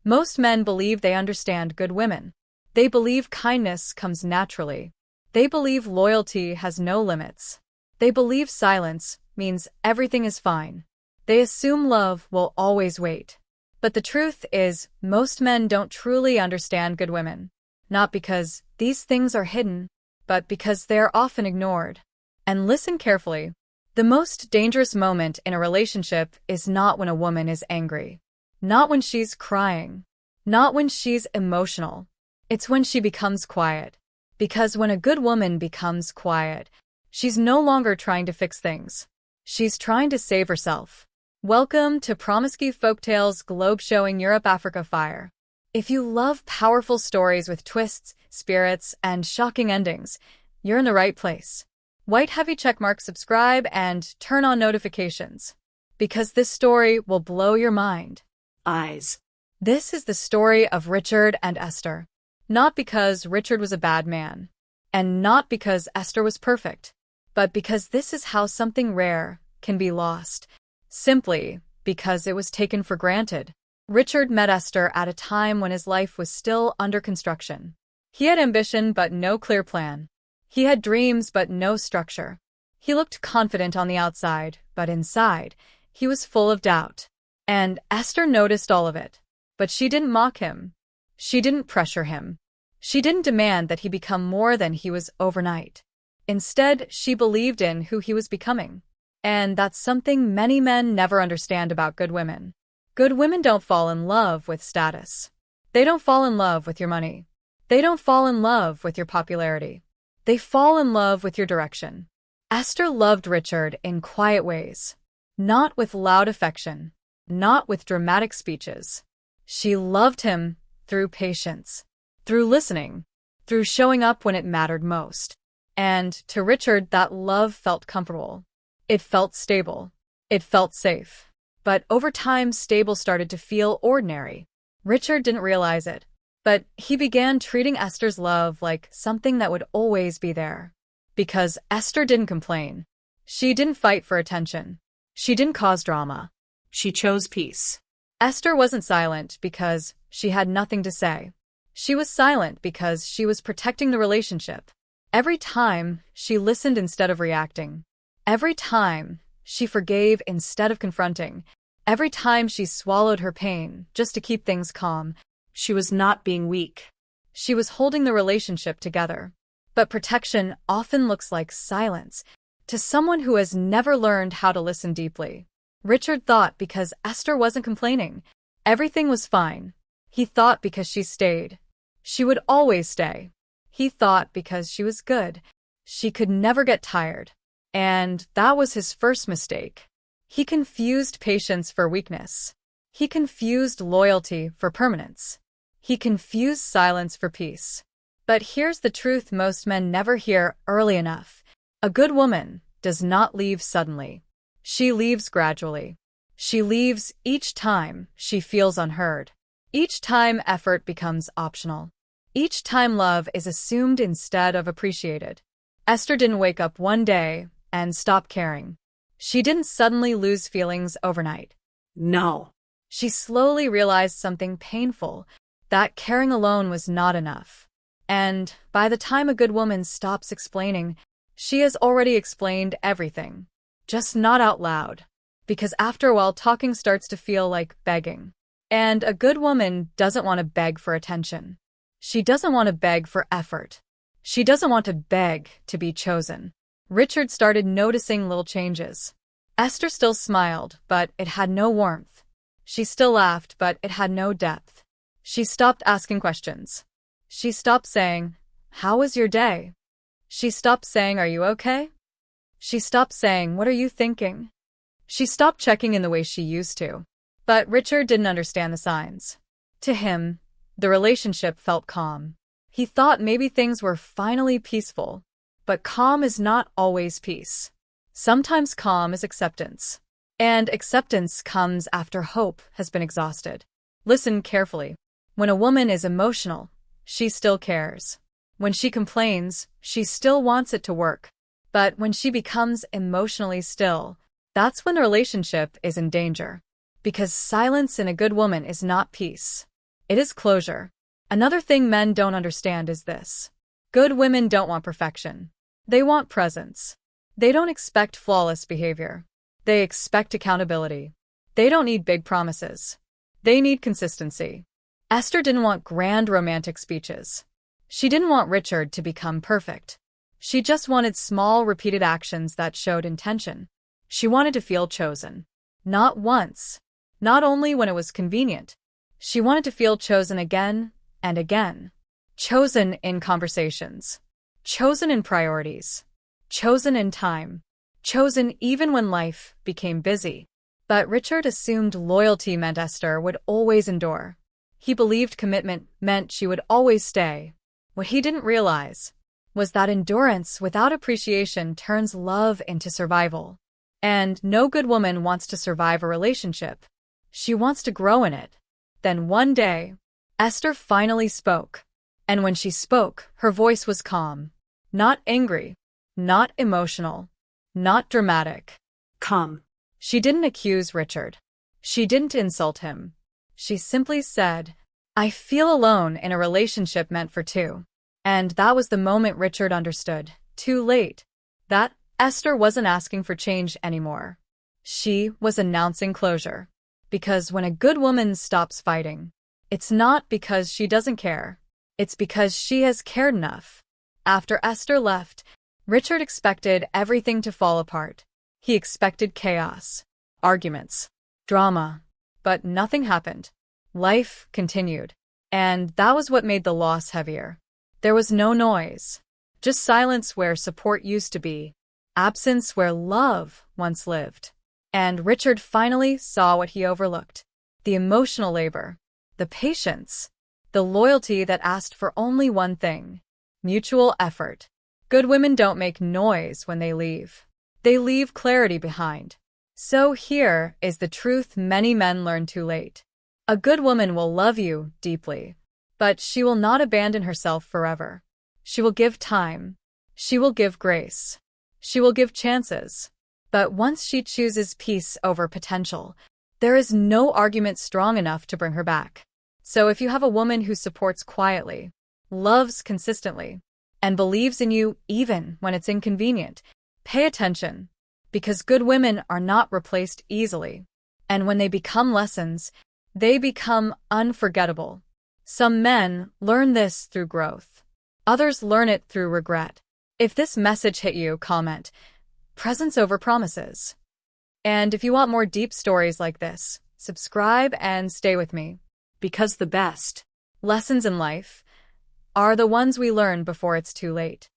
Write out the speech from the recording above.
Most men believe they understand good women. They believe kindness comes naturally. They believe loyalty has no limits. They believe silence means everything is fine. They assume love will always wait. But the truth is, most men don't truly understand good women. Not because these things are hidden, but because they are often ignored. And listen carefully. The most dangerous moment in a relationship is not when a woman is angry. Not when she's crying. Not when she's emotional. It's when she becomes quiet. Because when a good woman becomes quiet, she's no longer trying to fix things. She's trying to save herself. Welcome to Promiscu Folktales Globe Showing Europe Africa Fire. If you love powerful stories with twists, spirits, and shocking endings, you're in the right place. White heavy checkmark, subscribe, and turn on notifications. Because this story will blow your mind. Eyes. This is the story of Richard and Esther. Not because Richard was a bad man, and not because Esther was perfect, but because this is how something rare can be lost, simply because it was taken for granted. Richard met Esther at a time when his life was still under construction. He had ambition but no clear plan. He had dreams but no structure. He looked confident on the outside, but inside, he was full of doubt. And Esther noticed all of it. But she didn't mock him. She didn't pressure him. She didn't demand that he become more than he was overnight. Instead, she believed in who he was becoming. And that's something many men never understand about good women. Good women don't fall in love with status. They don't fall in love with your money. They don't fall in love with your popularity. They fall in love with your direction. Esther loved Richard in quiet ways. Not with loud affection. Not with dramatic speeches. She loved him through patience, through listening, through showing up when it mattered most. And to Richard, that love felt comfortable. It felt stable. It felt safe. But over time, stable started to feel ordinary. Richard didn't realize it, but he began treating Esther's love like something that would always be there. Because Esther didn't complain. She didn't fight for attention. She didn't cause drama. She chose peace. Esther wasn't silent because she had nothing to say. She was silent because she was protecting the relationship. Every time, she listened instead of reacting. Every time, she forgave instead of confronting. Every time she swallowed her pain just to keep things calm. She was not being weak. She was holding the relationship together. But protection often looks like silence to someone who has never learned how to listen deeply. Richard thought because Esther wasn't complaining, everything was fine. He thought because she stayed, she would always stay. He thought because she was good, she could never get tired. And that was his first mistake. He confused patience for weakness. He confused loyalty for permanence. He confused silence for peace. But here's the truth most men never hear early enough. A good woman does not leave suddenly. She leaves gradually. She leaves each time she feels unheard. Each time effort becomes optional. Each time love is assumed instead of appreciated. Esther didn't wake up one day and stop caring. She didn't suddenly lose feelings overnight. No. She slowly realized something painful, that caring alone was not enough. And by the time a good woman stops explaining, she has already explained everything. Just not out loud. Because after a while, talking starts to feel like begging. And a good woman doesn't want to beg for attention. She doesn't want to beg for effort. She doesn't want to beg to be chosen. Richard started noticing little changes. Esther still smiled, but it had no warmth. She still laughed, but it had no depth. She stopped asking questions. She stopped saying, "How was your day?" She stopped saying, "Are you okay?" She stopped saying, "What are you thinking?" She stopped checking in the way she used to. But Richard didn't understand the signs. To him, the relationship felt calm. He thought maybe things were finally peaceful. But calm is not always peace. Sometimes calm is acceptance. And acceptance comes after hope has been exhausted. Listen carefully. When a woman is emotional, she still cares. When she complains, she still wants it to work. But when she becomes emotionally still, that's when the relationship is in danger. Because silence in a good woman is not peace. It is closure. Another thing men don't understand is this. Good women don't want perfection. They want presence. They don't expect flawless behavior. They expect accountability. They don't need big promises. They need consistency. Esther didn't want grand romantic speeches. She didn't want Richard to become perfect. She just wanted small, repeated actions that showed intention. She wanted to feel chosen. Not once. Not only when it was convenient. She wanted to feel chosen again and again. Chosen in conversations. Chosen in priorities. Chosen in time. Chosen even when life became busy. But Richard assumed loyalty meant Esther would always endure. He believed commitment meant she would always stay. What he didn't realize was that endurance without appreciation turns love into survival. And no good woman wants to survive a relationship. She wants to grow in it. Then one day, Esther finally spoke. And when she spoke, her voice was calm. Not angry. Not emotional. Not dramatic. Come. She didn't accuse Richard. She didn't insult him. She simply said, I feel alone in a relationship meant for two. And that was the moment Richard understood, too late, that Esther wasn't asking for change anymore. She was announcing closure. Because when a good woman stops fighting, it's not because she doesn't care. It's because she has cared enough. After Esther left, Richard expected everything to fall apart. He expected chaos, arguments, drama. But nothing happened. Life continued. And that was what made the loss heavier. There was no noise. Just silence where support used to be. Absence where love once lived. And Richard finally saw what he overlooked. The emotional labor. The patience. The loyalty that asked for only one thing. Mutual effort. Good women don't make noise when they leave. They leave clarity behind. So here is the truth many men learn too late. A good woman will love you deeply, but she will not abandon herself forever. She will give time. She will give grace. She will give chances. But once she chooses peace over potential, there is no argument strong enough to bring her back. So if you have a woman who supports quietly, loves consistently, and believes in you even when it's inconvenient, pay attention. Because good women are not replaced easily. And when they become lessons, they become unforgettable. Some men learn this through growth. Others learn it through regret. If this message hit you, comment, presence over promises. And if you want more deep stories like this, subscribe and stay with me. Because the best Lessons in life are the ones we learn before it's too late.